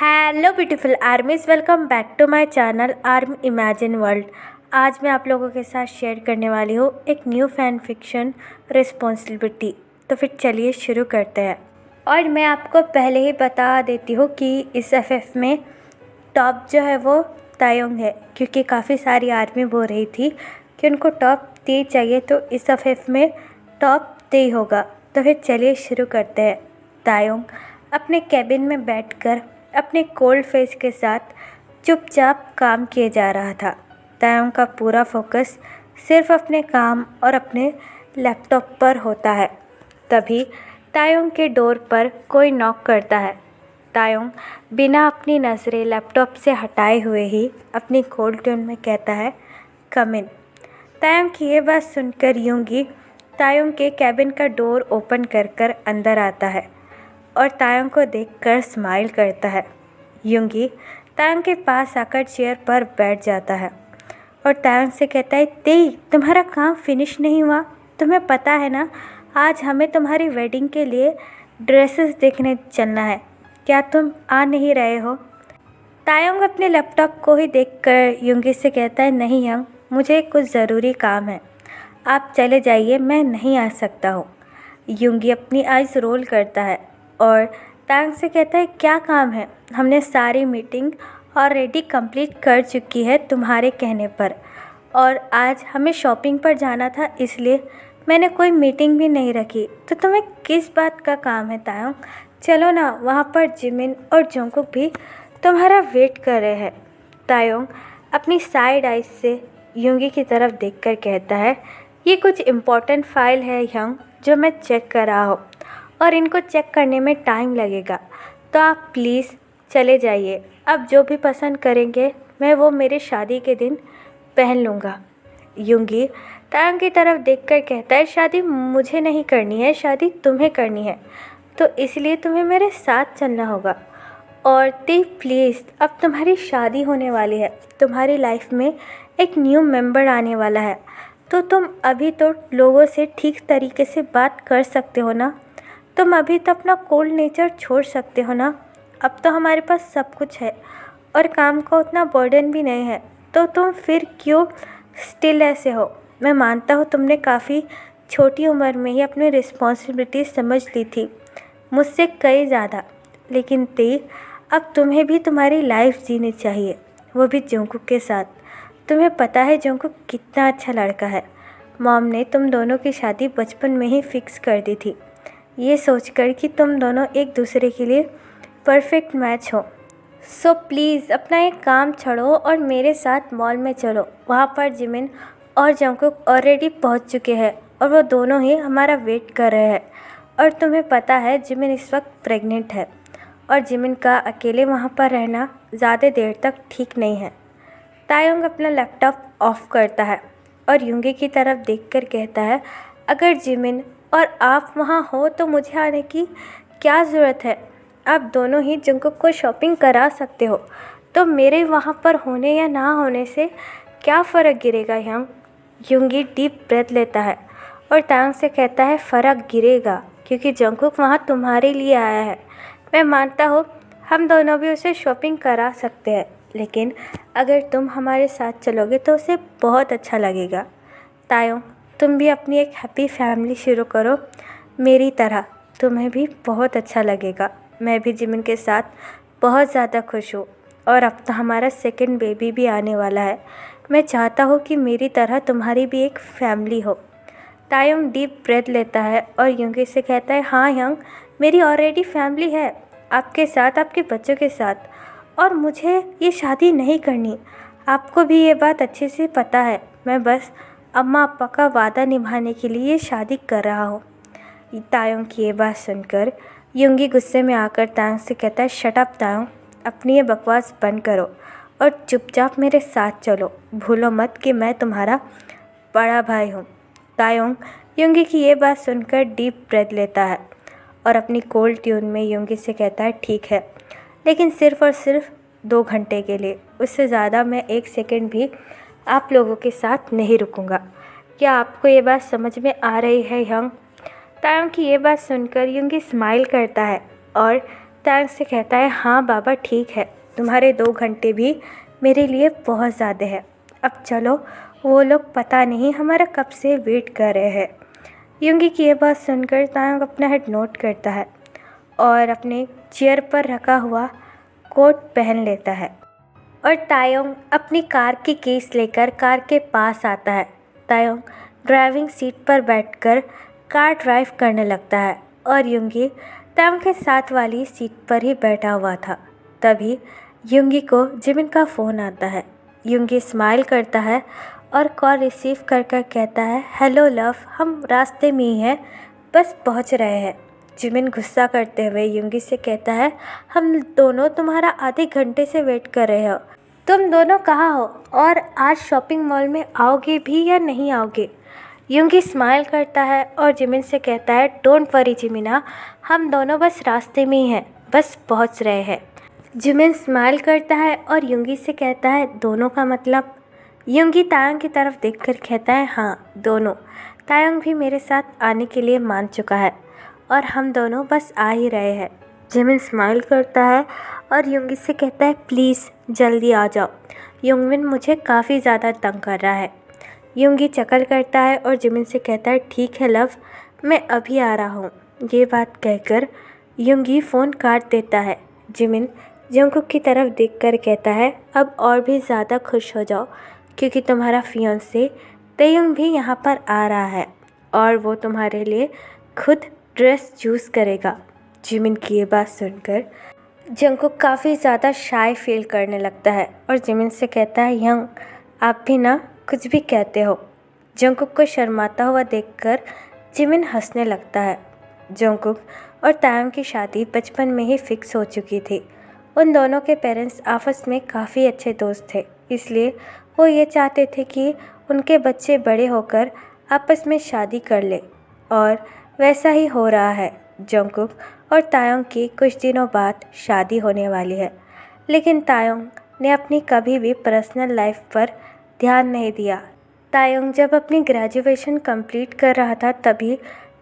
Hello beautiful armies, welcome back to my channel Arm Imagine World. आज मैं आप लोगों के साथ शेयर करने वाली हूँ एक न्यू फैन फिक्शन रिस्पॉन्सिबिलिटी। तो फिर चलिए शुरू करते हैं। और मैं आपको पहले ही बता देती हूँ कि इस एफएफ में टॉप जो है वो तायोंग है, क्योंकि काफ़ी सारी आर्मी बोल रही थी कि उनको टॉप ती चाहिए, तो इस एफएफ में टॉप ती होगा। तो फिर चलिए शुरू करते हैं। तायोंग अपने कैबिन में बैठकर अपने कोल्ड फेस के साथ चुपचाप काम किए जा रहा था। तायोंग का पूरा फोकस सिर्फ अपने काम और अपने लैपटॉप पर होता है। तभी तायोंग के डोर पर कोई नॉक करता है। तायोंग बिना अपनी नज़रें लैपटॉप से हटाए हुए ही अपनी कोल्ड टोन में कहता है, कम इन। तायोंग की ये बात सुनकर यूंगी तायोंग के कैबिन का डोर ओपन कर अंदर आता है और तायोंग को देखकर स्माइल करता है। यूंगी तायोंग के पास आकर चेयर पर बैठ जाता है और तायोंग से कहता है, तेई तुम्हारा काम फिनिश नहीं हुआ? तुम्हें पता है ना, आज हमें तुम्हारी वेडिंग के लिए ड्रेसेस देखने चलना है। क्या तुम आ नहीं रहे हो? तायोंग अपने लैपटॉप को ही देखकर यूंगी से कहता है, नहीं यंग, मुझे कुछ ज़रूरी काम है, आप चले जाइए, मैं नहीं आ सकता हूँ। यूंगी अपनी आइज़ रोल करता है और तायोंग से कहता है, क्या काम है? हमने सारी मीटिंग ऑलरेडी कंप्लीट कर चुकी है तुम्हारे कहने पर, और आज हमें शॉपिंग पर जाना था, इसलिए मैंने कोई मीटिंग भी नहीं रखी। तो तुम्हें किस बात का काम है तायोंग? चलो ना, वहाँ पर जिमिन और जोंगकुक भी तुम्हारा वेट कर रहे हैं। तायोंग अपनी साइड आइज से यूंगी की तरफ देखकर कहता है, ये कुछ इम्पोर्टेंट फाइल है यंग, जो मैं चेक कर रहा हूँ और इनको चेक करने में टाइम लगेगा, तो आप प्लीज़ चले जाइए। अब जो भी पसंद करेंगे मैं वो मेरे शादी के दिन पहन लूँगा। यूंगी तायोंग की तरफ देखकर कहता है, शादी मुझे नहीं करनी है, शादी तुम्हें करनी है, तो इसलिए तुम्हें मेरे साथ चलना होगा। और ती प्लीज़, अब तुम्हारी शादी होने वाली है, तुम्हारी लाइफ में एक न्यू मेंबर आने वाला है, तो तुम अभी तो लोगों से ठीक तरीके से बात कर सकते हो ना? तुम अभी तो अपना कोल्ड नेचर छोड़ सकते हो ना? अब तो हमारे पास सब कुछ है और काम का उतना बर्डन भी नहीं है, तो तुम फिर क्यों स्टिल ऐसे हो? मैं मानता हूँ तुमने काफ़ी छोटी उम्र में ही अपनी रिस्पॉन्सिबिलिटी समझ ली थी, मुझसे कई ज़्यादा, लेकिन ते अब तुम्हें भी तुम्हारी लाइफ जीनी चाहिए, वो भी जोंगकुक के साथ। तुम्हें पता है जोंगकुक कितना अच्छा लड़का है। मॉम ने तुम दोनों की शादी बचपन में ही फिक्स कर दी थी, ये सोचकर कि तुम दोनों एक दूसरे के लिए परफेक्ट मैच हो। सो प्लीज़ अपना एक काम छोड़ो और मेरे साथ मॉल में चलो। वहाँ पर जिमिन और जोंगकुक ऑलरेडी पहुँच चुके हैं और वो दोनों ही हमारा वेट कर रहे हैं। और तुम्हें पता है जिमिन इस वक्त प्रेग्नेंट है और जिमिन का अकेले वहाँ पर रहना ज़्यादा देर तक ठीक नहीं है। तायोंग अपना लैपटॉप ऑफ करता है और यूंगी की तरफ देखकर कहता है, अगर जिमिन और आप वहाँ हो तो मुझे आने की क्या ज़रूरत है? आप दोनों ही जोंगकुक को शॉपिंग करा सकते हो, तो मेरे वहाँ पर होने या ना होने से क्या फ़र्क गिरेगा यंग? यूंगी डीप ब्रेथ लेता है और तायोंग से कहता है, फ़र्क गिरेगा क्योंकि जोंगकुक वहाँ तुम्हारे लिए आया है। मैं मानता हूँ हम दोनों भी उसे शॉपिंग करा सकते हैं, लेकिन अगर तुम हमारे साथ चलोगे तो उसे बहुत अच्छा लगेगा। तायोंग तुम भी अपनी एक हैप्पी फैमिली शुरू करो, मेरी तरह तुम्हें भी बहुत अच्छा लगेगा। मैं भी जिमिन के साथ बहुत ज़्यादा खुश हूँ और अब तो हमारा सेकंड बेबी भी आने वाला है। मैं चाहता हूँ कि मेरी तरह तुम्हारी भी एक फैमिली हो। तायोंग डीप ब्रेथ लेता है और यूंगी से कहता है, हाँ यंग, मेरी ऑलरेडी फैमिली है, आपके साथ, आपके बच्चों के साथ, और मुझे ये शादी नहीं करनी। आपको भी ये बात अच्छे से पता है। मैं बस अम्मा अप्पा का वादा निभाने के लिए ये शादी कर रहा हूँ। तायोंग की ये बात सुनकर यूंगी गुस्से में आकर तायोंग से कहता है, शट अप तायोंग, अपनी ये बकवास बंद करो और चुपचाप मेरे साथ चलो। भूलो मत कि मैं तुम्हारा बड़ा भाई हूँ। तायोंग यूंगी की ये बात सुनकर डीप ब्रेथ लेता है और अपनी कोल्ड ट्यून में यूंगी से कहता है, ठीक है, लेकिन सिर्फ़ और सिर्फ 2 घंटे के लिए, उससे ज़्यादा मैं 1 सेकंड भी आप लोगों के साथ नहीं रुकूंगा। क्या आपको ये बात समझ में आ रही है यंग? तायोंग की ये बात सुनकर यूंगी स्माइल करता है और तायंग से कहता है, हाँ बाबा ठीक है, तुम्हारे 2 घंटे भी मेरे लिए बहुत ज़्यादा है। अब चलो, वो लोग पता नहीं हमारा कब से वेट कर रहे हैं। युंगी की ये बात सुनकर तायंग अपना हेड नोट करता है और अपने चेयर पर रखा हुआ कोट पहन लेता है और तायोंग अपनी कार की कीज लेकर कार के पास आता है। तायोंग ड्राइविंग सीट पर बैठकर कार ड्राइव करने लगता है और युंगी तायोंग के साथ वाली सीट पर ही बैठा हुआ था। तभी युंगी को जिमिन का फ़ोन आता है। युंगी स्माइल करता है और कॉल रिसीव कर कहता है, हेलो लव, हम रास्ते में ही हैं, बस पहुंच रहे हैं। जिमिन गुस्सा करते हुए युंगी से कहता है, हम दोनों तुम्हारा आधे घंटे से वेट कर रहे हो, तुम दोनों कहाँ हो और आज शॉपिंग मॉल में आओगे भी या नहीं आओगे। युंगी स्माइल करता है और जिमिन से कहता है, डोंट वरी जिमिना, हम दोनों बस रास्ते में ही हैं, बस पहुंच रहे हैं। जिमिन स्माइल करता है और युंगी से कहता है, दोनों का मतलब। युंगी तायंग की तरफ देखकर कहता है, हाँ दोनों। तायंग भी मेरे साथ आने के लिए मान चुका है और हम दोनों बस आ ही रहे हैं। जिमिन स्माइल करता है और युंगी से कहता है, प्लीज़ जल्दी आ जाओ, युंगमिन मुझे काफ़ी ज़्यादा तंग कर रहा है। युंगी चकल करता है और जिमिन से कहता है, ठीक है लव, मैं अभी आ रहा हूँ। ये बात कहकर युंगी फ़ोन काट देता है। जिमिन जंगकुक की तरफ देखकर कहता है, अब और भी ज़्यादा खुश हो जाओ क्योंकि तुम्हारा फियांसे तायुंग भी यहाँ पर आ रहा है और वो तुम्हारे लिए खुद ड्रेस चूज़ करेगा। जिमिन की ये बात सुनकर जंगकुक काफ़ी ज़्यादा शाय फील करने लगता है और जिमिन से कहता है, यंग आप भी ना कुछ भी कहते हो। जंगकुक को शर्माता हुआ देखकर जिमिन हंसने लगता है। जंगकुक और तायंग की शादी बचपन में ही फिक्स हो चुकी थी। उन दोनों के पेरेंट्स आपस में काफ़ी अच्छे दोस्त थे, इसलिए वो ये चाहते थे कि उनके बच्चे बड़े होकर आपस में शादी कर ले और वैसा ही हो रहा है। जंगकुक और तायंग की कुछ दिनों बाद शादी होने वाली है, लेकिन तायंग ने अपनी कभी भी पर्सनल लाइफ पर ध्यान नहीं दिया। तायंग जब अपनी ग्रेजुएशन कंप्लीट कर रहा था तभी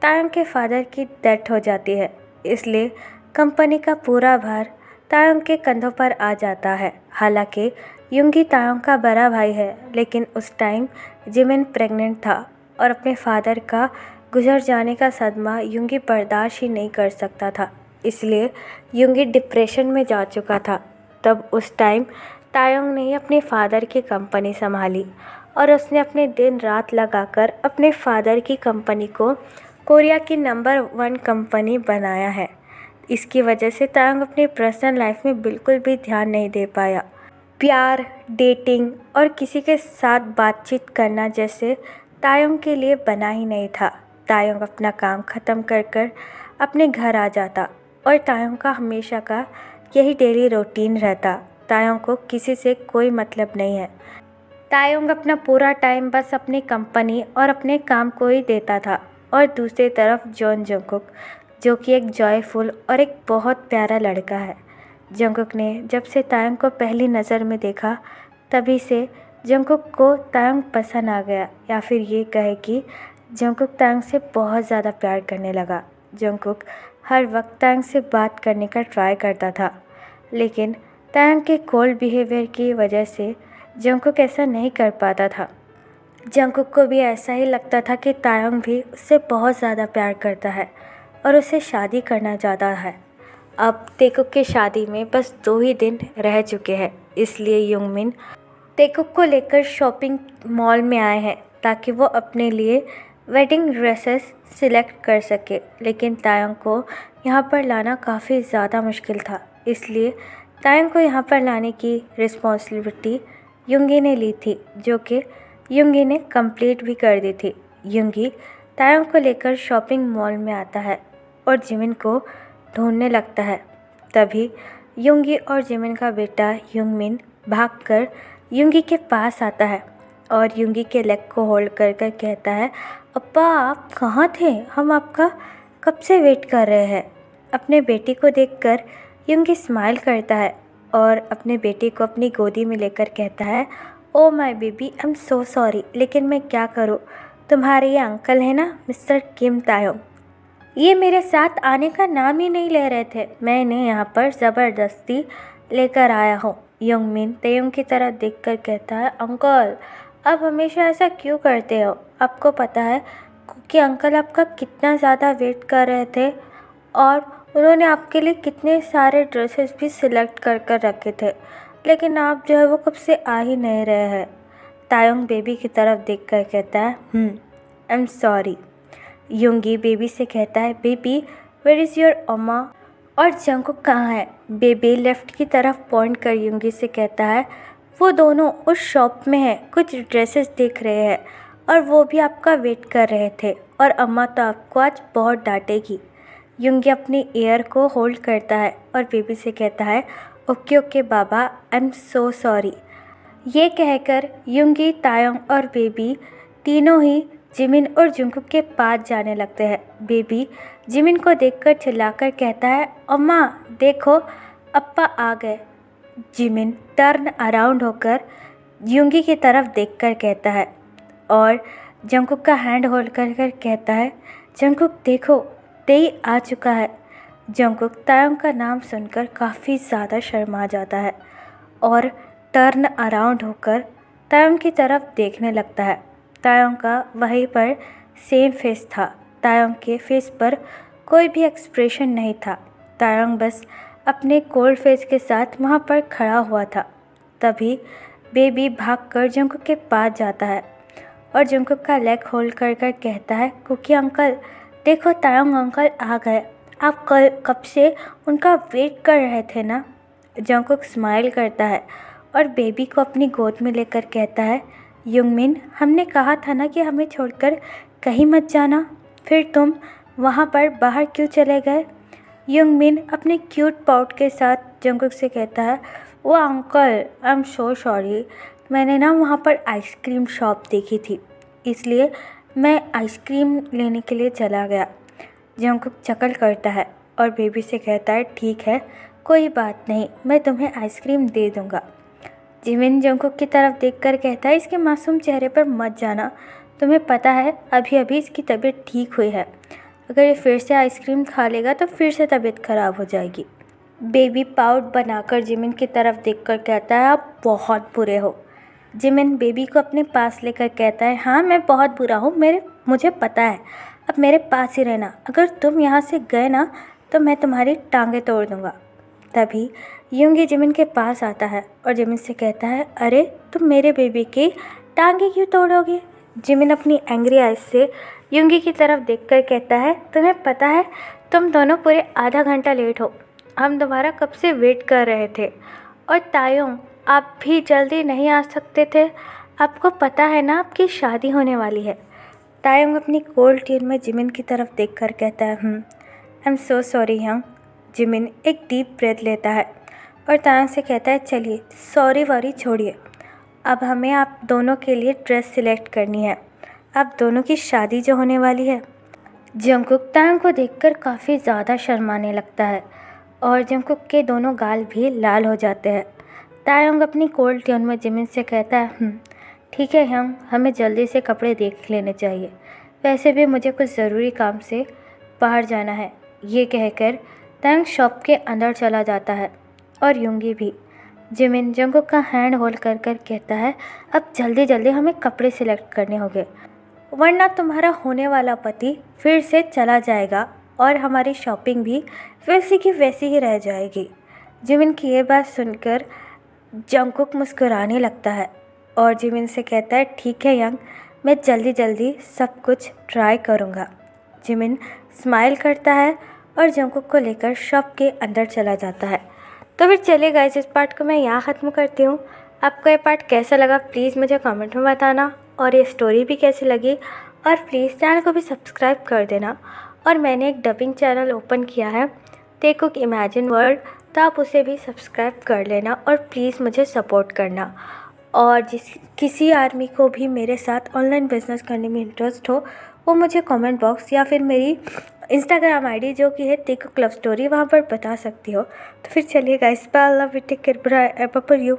तायंग के फादर की डेथ हो जाती है, इसलिए कंपनी का पूरा भार तायंग के कंधों पर आ जाता है। हालांकि युंगी तायंग का बड़ा भाई है, लेकिन उस टाइम जिमिन प्रेग्नेंट था और अपने फादर का गुजर जाने का सदमा युंगी बर्दाश्त ही नहीं कर सकता था, इसलिए युंगी डिप्रेशन में जा चुका था। तब उस टाइम तायंग ने अपने फादर की कंपनी संभाली और उसने अपने दिन रात लगाकर अपने फादर की कंपनी को कोरिया की नंबर 1 कंपनी बनाया है। इसकी वजह से तायंग अपनी पर्सनल लाइफ में बिल्कुल भी ध्यान नहीं दे पाया। प्यार, डेटिंग और किसी के साथ बातचीत करना जैसे तायंग के लिए बना ही नहीं था। तायंग अपना काम ख़त्म कर अपने घर आ जाता और तायंग का हमेशा का यही डेली रूटीन रहता। तायंग को किसी से कोई मतलब नहीं है। तायंग अपना पूरा टाइम बस अपनी कंपनी और अपने काम को ही देता था। और दूसरी तरफ जॉन जंगकुक, जो कि एक जॉयफुल और एक बहुत प्यारा लड़का है। जंगकुक ने जब से तायंग को पहली नज़र में देखा तभी से जंगकुक को तायंग पसंद आ गया, या फिर ये कहे कि जंगकुक तायंग से बहुत ज़्यादा प्यार करने लगा। जंगकुक हर वक्त तायंग से बात करने का ट्राई करता था, लेकिन तायंग के कोल्ड बिहेवियर की वजह से जंगकुक ऐसा नहीं कर पाता था। जंगकुक को भी ऐसा ही लगता था कि तायंग भी उससे बहुत ज़्यादा प्यार करता है और उसे शादी करना चाहता है। अब ताekuक की शादी में बस 2 ही दिन रह चुके हैं, इसलिए युंगमिन ताekuक को लेकर शॉपिंग मॉल में आए हैं ताकि वो अपने लिए वेडिंग ड्रेसेस सिलेक्ट कर सके। लेकिन तायंग को यहाँ पर लाना काफ़ी ज़्यादा मुश्किल था, इसलिए तायंग को यहाँ पर लाने की रिस्पॉन्सिबिलिटी युंगी ने ली थी, जो कि युंगी ने कंप्लीट भी कर दी थी। युंगी तायंग को लेकर शॉपिंग मॉल में आता है और जिमिन को ढूंढने लगता है। तभी युंगी और जिमिन का बेटा युंगमिन भागकर युंगी के पास आता है और युंगी के लेग को होल्ड कर कहता है, अप्पा आप कहाँ थे, हम आपका कब से वेट कर रहे हैं। अपने बेटी को देखकर युंगी स्माइल करता है और अपने बेटी को अपनी गोदी में लेकर कहता है, oh my baby, I am so sorry, लेकिन मैं क्या करूँ, तुम्हारे ये अंकल है ना, मिस्टर किम तायोंग, ये मेरे साथ आने का नाम ही नहीं ले रहे थे। मैं इन्हें यहाँ पर ज़बरदस्ती लेकर आया हूँ। यंगमिन तायोंग की तरफ देखकर कहता है, अंकल आप हमेशा ऐसा क्यों करते हो? आपको पता है कि अंकल आपका कितना ज़्यादा वेट कर रहे थे और उन्होंने आपके लिए कितने सारे ड्रेसेस भी सिलेक्ट कर कर रखे थे, लेकिन आप जो है वो कब से आ ही नहीं रहे हैं। तायोंग बेबी की तरफ देखकर कहता है, आई एम सॉरी। युंगी बेबी से कहता है, बेबी वेयर इज़ योर अम्मा? और जंगकुक कहाँ है? बेबी लेफ़्ट की तरफ पॉइंट कर युंगी से कहता है, वो दोनों उस शॉप में हैं, कुछ ड्रेसेस देख रहे हैं और वो भी आपका वेट कर रहे थे, और अम्मा तो आपको आज बहुत डांटेगी। युंगी अपनी ईयर को होल्ड करता है और बेबी से कहता है, okay okay Baba, I am so sorry. ये कहकर युंगी, तायोंग और बेबी तीनों ही जिमिन और जंगकुक के पास जाने लगते हैं। बेबी जिमिन को देखकर चिल्लाकर कहता है, अम्मा देखो अप्पा आ गए। जिमिन टर्न अराउंड होकर युंगी की तरफ देखकर कहता है और जंगकुक का हैंड होल्ड कर कर कहता है, जंगकुक देखो तेई आ चुका है। जंगकुक तायोंग का नाम सुनकर काफ़ी ज़्यादा शर्मा जाता है और टर्न अराउंड होकर तायोंग की तरफ देखने लगता है। तायोंग का वहीं पर सेम फेस था। तायोंग के फेस पर कोई भी एक्सप्रेशन नहीं था। तायोंग बस अपने कोल्ड फेस के साथ वहाँ पर खड़ा हुआ था। तभी बेबी भागकर जंगकुक के पास जाता है और जंगकुक का लेग होल्ड कर कर कहता है, कुकी अंकल देखो तायोंग अंकल आ गए, आप कब से उनका वेट कर रहे थे ना? जंगकुक स्माइल करता है और बेबी को अपनी गोद में लेकर कहता है, युंगमिन हमने कहा था ना कि हमें छोड़कर कहीं मत जाना, फिर तुम वहाँ पर बाहर क्यों चले गए? युंगमिन अपने क्यूट पाउट के साथ जंगकुक से कहता है, वो uncle I am so sorry, मैंने ना वहाँ पर आइसक्रीम शॉप देखी थी, इसलिए मैं आइसक्रीम लेने के लिए चला गया। जंगकुक चकल करता है और बेबी से कहता है, ठीक है कोई बात नहीं, मैं तुम्हें आइसक्रीम दे दूँगा। जिमिन जंगकुक की तरफ देखकर कहता है, इसके मासूम चेहरे पर मत जाना, तुम्हें पता है अभी अभी इसकी तबीयत ठीक हुई है, अगर ये फिर से आइसक्रीम खा लेगा तो फिर से तबीयत ख़राब हो जाएगी। बेबी पाउट बनाकर जिमिन की तरफ देखकर कहता है, आप बहुत बुरे हो। जिमिन बेबी को अपने पास लेकर कहता है, हाँ मैं बहुत बुरा हूँ, मुझे पता है, अब मेरे पास ही रहना, अगर तुम यहाँ से गए ना तो मैं तुम्हारी टांगें तोड़ दूँगा। तभी युंगी जिमिन के पास आता है और जिमिन से कहता है, अरे तुम मेरे बेबी की टांगें क्यों तोड़ोगे? जिमिन अपनी एंग्री आइज से युंगी की तरफ देखकर कहता है, तुम्हें पता है तुम दोनों पूरे आधा घंटा लेट हो, हम तुम्हारा कब से वेट कर रहे थे, और तायोंग आप भी जल्दी नहीं आ सकते थे, आपको पता है ना आपकी शादी होने वाली है। तायोंग अपनी कोल्ड टीयर में जिमिन की तरफ देखकर कहता है, I am so sorry young. Jimin एक डीप ब्रेथ लेता है और तायोंग से कहता है, चलिए सॉरी वॉरी छोड़िए, अब हमें आप दोनों के लिए ड्रेस सिलेक्ट करनी है, आप दोनों की शादी जो होने वाली है। जंगकुक तायोंग को देखकर काफ़ी ज़्यादा शर्माने लगता है और जंगकुक के दोनों गाल भी लाल हो जाते हैं। तायोंग अपनी कोल्ड ट्यून में जिमिन से कहता है, ठीक है यंग, हमें जल्दी से कपड़े देख लेने चाहिए, वैसे भी मुझे कुछ ज़रूरी काम से बाहर जाना है। ये कहकर तायोंग शॉप के अंदर चला जाता है और युंगी भी। जिमिन जंगकुक का हैंड होल्ड कर कर कहता है, अब जल्दी जल्दी हमें कपड़े सिलेक्ट करने होंगे, वरना तुम्हारा होने वाला पति फिर से चला जाएगा और हमारी शॉपिंग भी वैसी की वैसी ही रह जाएगी। जिमिन की ये बात सुनकर जंगकुक मुस्कुराने लगता है और जिमिन से कहता है, ठीक है यंग, मैं जल्दी जल्दी सब कुछ ट्राई करूँगा। जिमिन स्माइल करता है और जंगकुक को लेकर शॉप के अंदर चला जाता है। तो फिर चलिए गाइस, इस पार्ट को मैं यहाँ ख़त्म करती हूँ। आपको ये पार्ट कैसा लगा प्लीज़ मुझे कमेंट में बताना, और ये स्टोरी भी कैसी लगी, और प्लीज़ चैनल को भी सब्सक्राइब कर देना। और मैंने एक डबिंग चैनल ओपन किया है, टेकुक इमेजिन वर्ल्ड, तो आप उसे भी सब्सक्राइब कर लेना और प्लीज़ मुझे सपोर्ट करना। और किसी आदमी को भी मेरे साथ ऑनलाइन बिजनेस करने में इंटरेस्ट हो, वो मुझे कमेंट बॉक्स या फिर मेरी इंस्टाग्राम आईडी जो कि है टेकुक लव स्टोरी, वहाँ पर बता सकती हो। तो फिर चलिए guys, bye, love you, take care, bye, for you.